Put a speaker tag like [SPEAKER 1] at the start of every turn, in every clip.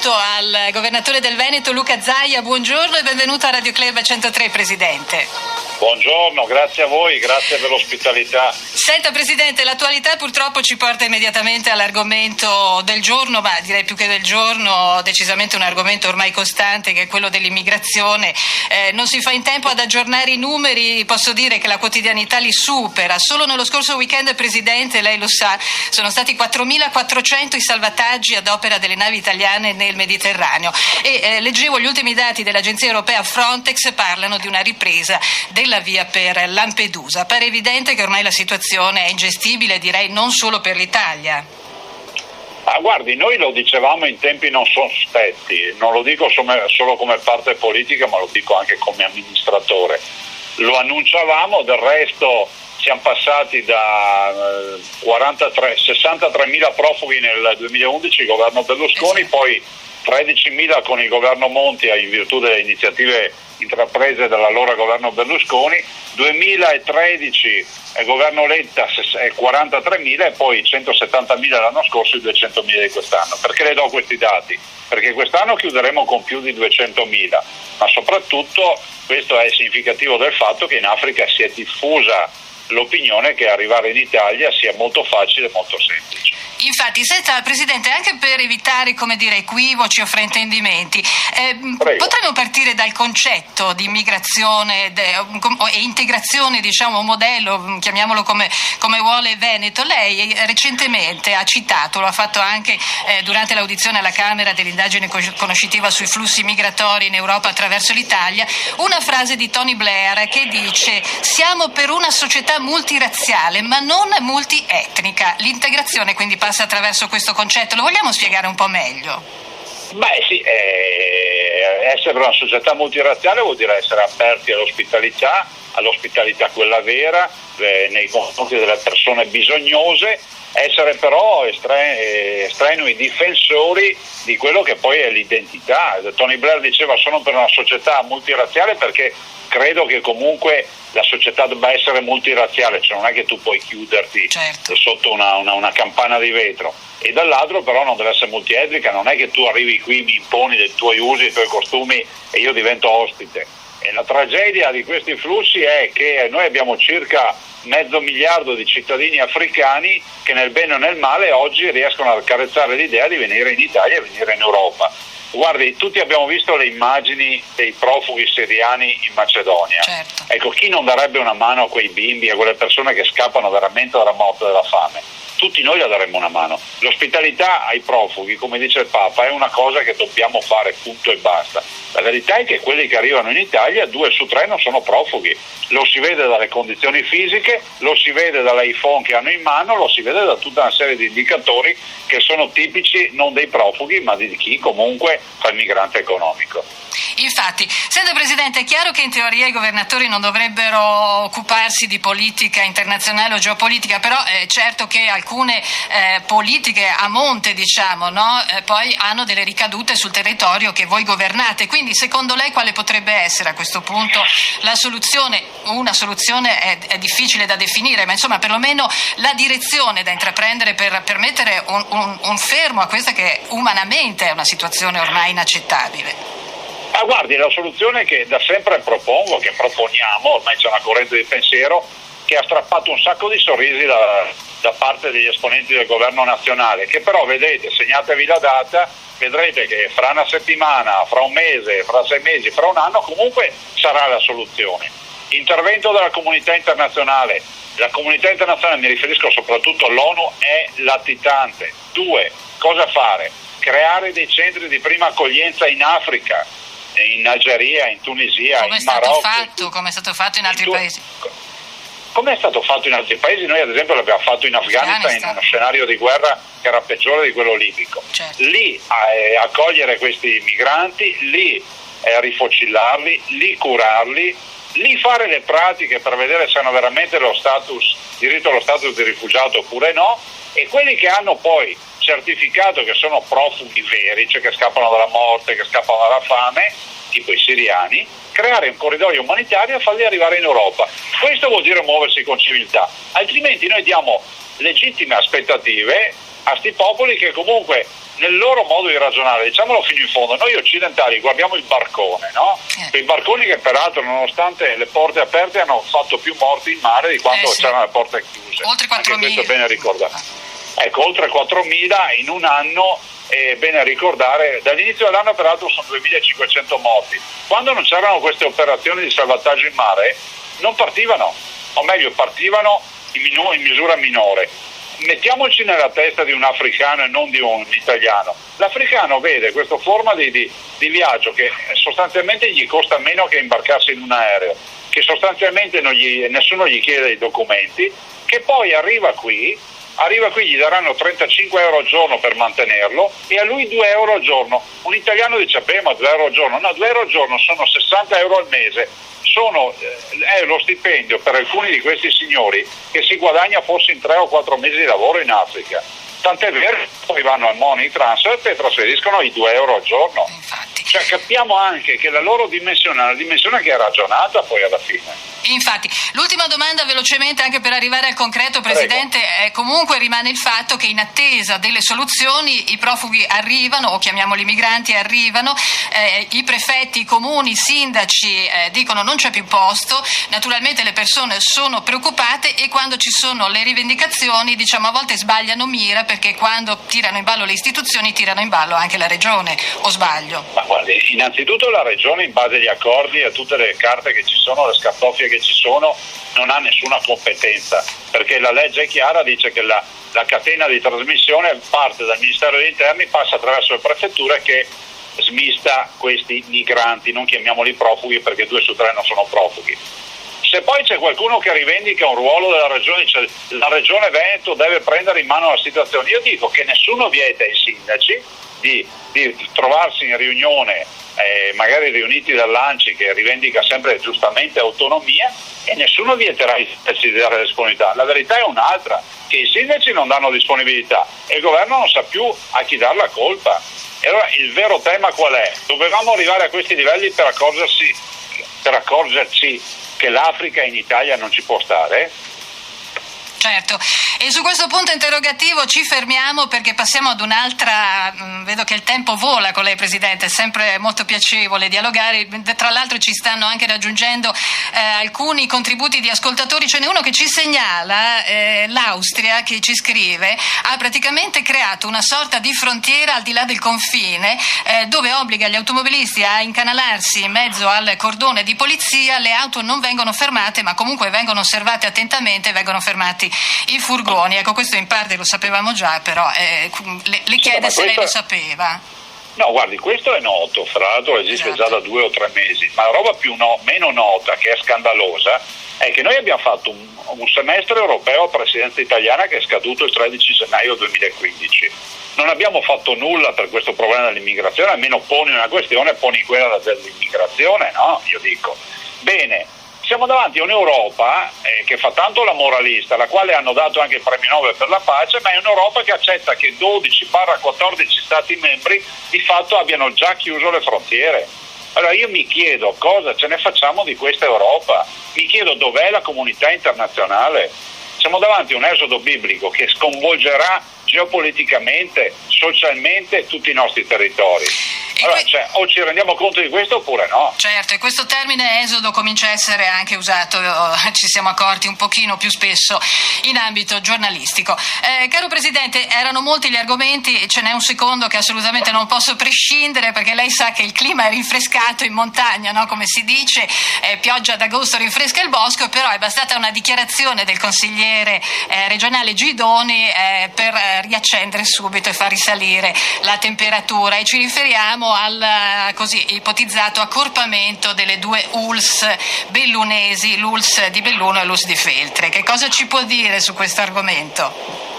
[SPEAKER 1] saluto al governatore del Veneto Luca Zaia, buongiorno e benvenuto a Radio Club 103, Presidente.
[SPEAKER 2] Buongiorno, grazie a voi, grazie per l'ospitalità.
[SPEAKER 1] Senta Presidente, l'attualità purtroppo ci porta immediatamente all'argomento del giorno, ma direi più che del giorno, decisamente un argomento ormai costante, che è quello dell'immigrazione. Non si fa in tempo ad aggiornare i numeri, posso dire che la quotidianità li supera. Solo nello scorso weekend, Presidente, lei lo sa, sono stati 4.400 i salvataggi ad opera delle navi italiane nel Mediterraneo e leggevo gli ultimi dati dell'Agenzia Europea Frontex, parlano di una ripresa della via per Lampedusa. Pare evidente che ormai la situazione è ingestibile, direi non solo per l'Italia.
[SPEAKER 2] Guardi, noi lo dicevamo in tempi non sospetti, non lo dico solo come parte politica, ma lo dico anche come amministratore. Lo annunciavamo, del resto siamo passati da 63.000 profughi nel 2011, il governo Berlusconi, poi 13.000 con il governo Monti in virtù delle iniziative intraprese dall'allora governo Berlusconi, 2013 governo Letta 43.000 e poi 170.000 l'anno scorso e 200.000 di quest'anno. Perché le do questi dati? Perché quest'anno chiuderemo con più di 200.000, ma soprattutto questo è significativo del fatto che in Africa si è diffusa l'opinione che arrivare in Italia sia molto facile e molto semplice.
[SPEAKER 1] Infatti, senta Presidente, anche per evitare, equivoci o fraintendimenti, potremmo partire dal concetto di immigrazione e integrazione, modello, chiamiamolo come vuole Veneto. Lei recentemente ha citato, lo ha fatto anche durante l'audizione alla Camera dell'indagine conoscitiva sui flussi migratori in Europa attraverso l'Italia, una frase di Tony Blair che dice: siamo per una società multirazziale ma non multietnica. L'integrazione quindi passa attraverso questo concetto. Lo vogliamo spiegare un po' meglio?
[SPEAKER 2] Sì, essere una società multirazziale vuol dire essere aperti all'ospitalità quella vera, nei confronti delle persone bisognose, essere però strenui difensori di quello che poi è l'identità. Tony Blair diceva: sono per una società multirazziale perché credo che comunque la società debba essere multirazziale, cioè non è che tu puoi chiuderti sotto una campana di vetro, e dall'altro però non deve essere multietnica, non è che tu arrivi qui, mi imponi dei tuoi usi, dei tuoi costumi e io divento ospite. E la tragedia di questi flussi è che noi abbiamo circa 500 milioni di cittadini africani che nel bene o nel male oggi riescono a accarezzare l'idea di venire in Italia e venire in Europa. Guardi, tutti abbiamo visto le immagini dei profughi siriani in Macedonia.
[SPEAKER 1] Certo.
[SPEAKER 2] Ecco, chi non darebbe una mano a quei bimbi, a quelle persone che scappano veramente dalla morte e dalla fame? Tutti noi la daremmo una mano. L'ospitalità ai profughi, come dice il Papa, è una cosa che dobbiamo fare, punto e basta. La verità è che quelli che arrivano in Italia, 2 su 3 non sono profughi. Lo si vede dalle condizioni fisiche, lo si vede dall'iPhone che hanno in mano, lo si vede da tutta una serie di indicatori che sono tipici non dei profughi, ma di chi comunque fa il migrante economico.
[SPEAKER 1] Infatti, senta Presidente, è chiaro che in teoria i governatori non dovrebbero occuparsi di politica internazionale o geopolitica, però è certo che alcune politiche a monte, poi hanno delle ricadute sul territorio che voi governate. Quindi secondo lei quale potrebbe essere a questo punto la soluzione? Una soluzione è difficile da definire, ma insomma perlomeno la direzione da intraprendere per mettere un fermo a questa che umanamente è una situazione ormai inaccettabile.
[SPEAKER 2] Guardi, la soluzione che da sempre propongo, che proponiamo, ormai c'è una corrente di pensiero che ha strappato un sacco di sorrisi da parte degli esponenti del governo nazionale, che però vedete, segnatevi la data, vedrete che fra una settimana, fra un mese, fra 6 mesi, fra un anno comunque sarà la soluzione. Intervento della comunità internazionale. La comunità internazionale, mi riferisco soprattutto all'ONU, è latitante. 2, cosa fare? Creare dei centri di prima accoglienza in Africa, in Algeria, in Tunisia, in Marocco.
[SPEAKER 1] Come è stato fatto in altri paesi?
[SPEAKER 2] Come è stato fatto in altri paesi? Noi ad esempio l'abbiamo fatto in Afghanistan in uno scenario di guerra che era peggiore di quello libico.
[SPEAKER 1] Certo.
[SPEAKER 2] Lì accogliere questi migranti, lì rifocillarli, lì curarli, lì fare le pratiche per vedere se hanno veramente diritto allo status di rifugiato oppure no, e quelli che hanno poi certificato che sono profughi veri, cioè che scappano dalla morte, che scappano dalla fame, tipo i siriani, creare un corridoio umanitario e farli arrivare in Europa. Questo vuol dire muoversi con civiltà, altrimenti noi diamo legittime aspettative a sti popoli che comunque nel loro modo di ragionare, diciamolo fino in fondo, noi occidentali guardiamo il barcone, no? Quei barconi che peraltro nonostante le porte aperte hanno fatto più morti in mare di quando c'erano le porte chiuse.
[SPEAKER 1] Oltre 4.000.
[SPEAKER 2] Questo è bene ricordato. Ecco, oltre 4.000 in un anno, è bene ricordare, dall'inizio dell'anno peraltro sono 2.500 morti. Quando non c'erano queste operazioni di salvataggio in mare non partivano, o meglio partivano in misura minore. Mettiamoci nella testa di un africano e non di un italiano. L'africano vede questa forma di viaggio che sostanzialmente gli costa meno che imbarcarsi in un aereo, che sostanzialmente nessuno gli chiede i documenti, che poi arriva qui, gli daranno 35 euro al giorno per mantenerlo e a lui 2 euro al giorno. Un italiano dice, beh, ma 2 euro al giorno? No, 2 euro al giorno sono 60 euro al mese. È lo stipendio per alcuni di questi signori che si guadagna forse in 3 o 4 mesi di lavoro in Africa. Tant'è vero che poi vanno al money transfer e trasferiscono i 2 euro al giorno.
[SPEAKER 1] Infatti.
[SPEAKER 2] Cioè capiamo anche che la loro dimensione è una dimensione che è ragionata poi alla fine.
[SPEAKER 1] Infatti, l'ultima domanda velocemente anche per arrivare al concreto, Presidente, comunque rimane il fatto che in attesa delle soluzioni i profughi arrivano, o chiamiamoli migranti arrivano, i prefetti, i comuni, i sindaci dicono non c'è più posto, naturalmente le persone sono preoccupate e quando ci sono le rivendicazioni a volte sbagliano mira perché quando tirano in ballo le istituzioni tirano in ballo anche la regione, o sbaglio?
[SPEAKER 2] Ma guardi, innanzitutto la regione in base agli accordi e a tutte le carte che ci sono, le scartoffie che ci sono, non ha nessuna competenza, perché la legge è chiara, dice che la catena di trasmissione parte dal Ministero degli Interni, passa attraverso le prefetture che smista questi migranti, non chiamiamoli profughi perché 2 su 3 non sono profughi. Se poi c'è qualcuno che rivendica un ruolo della regione, cioè la regione Veneto deve prendere in mano la situazione, io dico che nessuno vieta ai sindaci di trovarsi in riunione, magari riuniti dall'ANCI che rivendica sempre giustamente autonomia, e nessuno vieterà ai sindaci di dare disponibilità. La verità è un'altra, che i sindaci non danno disponibilità e il governo non sa più a chi dar la colpa. E allora il vero tema qual è? Dovevamo arrivare a questi livelli per accorgerci che l'Africa in Italia non ci può stare?
[SPEAKER 1] Certo, e su questo punto interrogativo ci fermiamo perché passiamo ad un'altra, vedo che il tempo vola con lei Presidente, è sempre molto piacevole dialogare, tra l'altro ci stanno anche raggiungendo alcuni contributi di ascoltatori, ce n'è uno che ci segnala, l'Austria che ci scrive, ha praticamente creato una sorta di frontiera al di là del confine dove obbliga gli automobilisti a incanalarsi in mezzo al cordone di polizia, le auto non vengono fermate ma comunque vengono osservate attentamente, vengono fermati i furgoni. Ecco, questo in parte lo sapevamo già, però le chiede se lei lo sapeva.
[SPEAKER 2] No, guardi, questo è noto, fra l'altro esiste già da 2 o 3 mesi, ma la roba meno nota, che è scandalosa, è che noi abbiamo fatto un semestre europeo a presidenza italiana che è scaduto il 13 gennaio 2015. Non abbiamo fatto nulla per questo problema dell'immigrazione, almeno poni una questione, poni quella dell'immigrazione, no? Io dico, bene. Siamo davanti a un'Europa che fa tanto la moralista, alla quale hanno dato anche il premio Nobel per la pace, ma è un'Europa che accetta che 12-14 Stati membri di fatto abbiano già chiuso le frontiere. Allora io mi chiedo cosa ce ne facciamo di questa Europa, mi chiedo dov'è la comunità internazionale. Siamo davanti a un esodo biblico che sconvolgerà geopoliticamente, socialmente tutti i nostri territori. Allora, o ci rendiamo conto di questo oppure no?
[SPEAKER 1] Certo, e questo termine esodo comincia a essere anche usato, ci siamo accorti un pochino più spesso in ambito giornalistico. Caro Presidente, erano molti gli argomenti, ce n'è un secondo che assolutamente non posso prescindere perché lei sa che il clima è rinfrescato in montagna, no? Come si dice, pioggia d'agosto rinfresca il bosco, però è bastata una dichiarazione del consigliere regionale Gidoni per riaccendere subito e far risalire la temperatura, e ci riferiamo al così ipotizzato accorpamento delle 2 ULSS bellunesi, l'ULSS di Belluno e l'ULSS di Feltre. Che cosa ci può dire su questo argomento?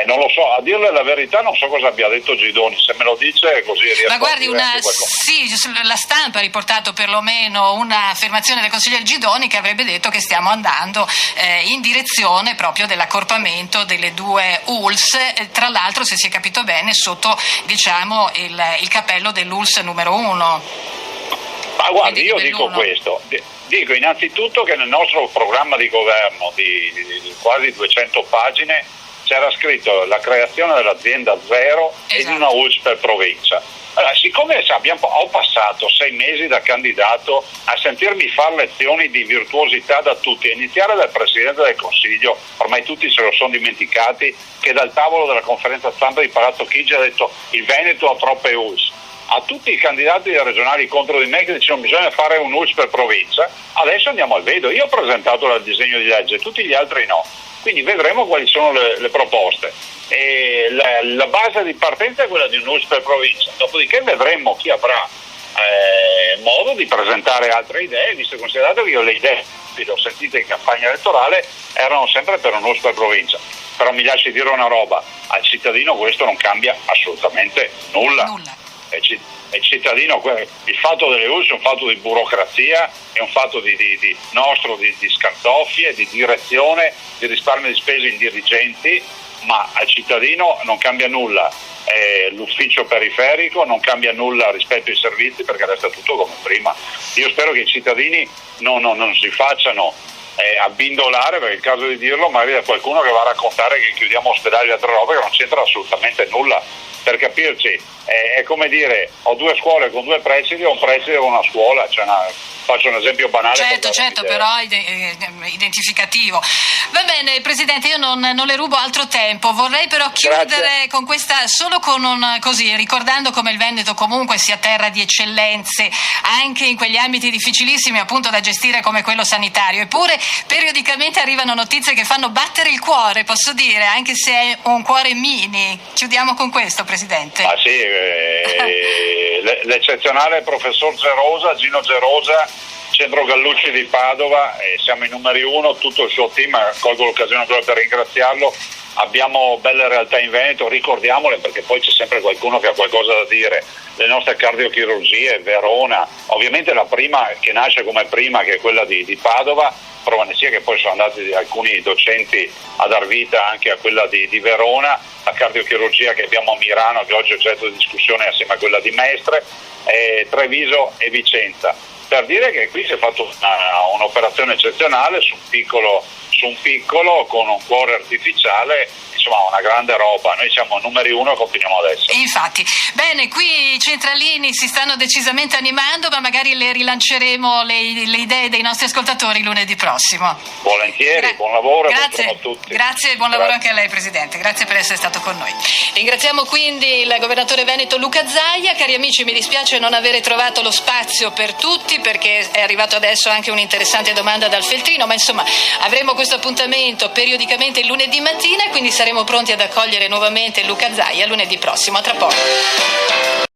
[SPEAKER 2] Non lo so, a dirle la verità non so cosa abbia detto Gidoni, se me lo dice così riesco.
[SPEAKER 1] Ma guardi, la stampa ha riportato perlomeno un'affermazione del consigliere Gidoni che avrebbe detto che stiamo andando in direzione proprio dell'accorpamento delle 2 ULSS, tra l'altro, se si è capito bene, sotto il cappello dell'ULSS numero 1.
[SPEAKER 2] Ma guardi, io dico questo, dico innanzitutto che nel nostro programma di governo di quasi 200 pagine c'era scritto la creazione dell'azienda zero e di una ULSS per provincia. Allora, siccome ho passato 6 mesi da candidato a sentirmi fare lezioni di virtuosità da tutti, a iniziare dal Presidente del Consiglio, ormai tutti se lo sono dimenticati, che dal tavolo della conferenza stampa di Palazzo Chigi ha detto il Veneto ha troppe ULSS, a tutti i candidati regionali contro di me che dicevano bisogna fare un ULSS per provincia, adesso andiamo al vedo. Io ho presentato il disegno di legge, tutti gli altri no, quindi vedremo quali sono le proposte. E la base di partenza è quella di un ULSS per provincia, dopodiché vedremo chi avrà modo di presentare altre idee, visto e considerato che io le idee le ho sentite in campagna elettorale erano sempre per un ULSS per provincia. Però mi lasci dire una roba, al cittadino questo non cambia assolutamente nulla. Il cittadino, il fatto delle ULSS è un fatto di burocrazia, è un fatto di scartoffie, di direzione, di risparmio di spese indirigenti, ma al cittadino non cambia nulla. L'ufficio periferico non cambia nulla rispetto ai servizi, perché resta tutto come prima. Io spero che i cittadini non si facciano abbindolare, perché è il caso di dirlo, magari da qualcuno che va a raccontare che chiudiamo ospedali e altre robe che non c'entra assolutamente nulla. Per capirci, è come dire ho 2 scuole con 2 presidi o un preside con una scuola, faccio un esempio banale.
[SPEAKER 1] Certo, però identificativo. Va bene, Presidente, io non le rubo altro tempo, vorrei però chiudere con questa, solo con ricordando come il Veneto comunque sia terra di eccellenze, anche in quegli ambiti difficilissimi appunto da gestire come quello sanitario, eppure periodicamente arrivano notizie che fanno battere il cuore, posso dire, anche se è un cuore mini. Chiudiamo con questo, Presidente.
[SPEAKER 2] Ah sì, l'eccezionale professor Gino Gerosa, Centro Gallucci di Padova, siamo i numeri 1, tutto il suo team, colgo l'occasione per ringraziarlo. Abbiamo belle realtà in Veneto, ricordiamole perché poi c'è sempre qualcuno che ha qualcosa da dire. Le nostre cardiochirurgie, Verona, ovviamente la prima che nasce come prima, che è quella di Padova, prova ne sia che poi sono andati alcuni docenti a dar vita anche a quella di Verona, la cardiochirurgia che abbiamo a Milano, che oggi è oggetto di discussione assieme a quella di Mestre, Treviso e Vicenza. Per dire che qui si è fatto un'operazione eccezionale su un piccolo con un cuore artificiale, insomma una grande roba. Noi siamo numeri 1 e continuiamo adesso.
[SPEAKER 1] Infatti, bene, qui i centralini si stanno decisamente animando, ma magari le rilanceremo le idee dei nostri ascoltatori lunedì prossimo.
[SPEAKER 2] Volentieri, buon lavoro.
[SPEAKER 1] Grazie
[SPEAKER 2] a tutti.
[SPEAKER 1] Grazie e buon lavoro anche a lei, Presidente. Grazie per essere stato con noi. Ringraziamo quindi il governatore veneto Luca Zaia. Cari amici, mi dispiace non avere trovato lo spazio per tutti, perché è arrivato adesso anche un'interessante domanda dal Feltrino, ma insomma avremo questo appuntamento periodicamente il lunedì mattina e quindi saremo pronti ad accogliere nuovamente Luca Zaia lunedì prossimo. A tra poco.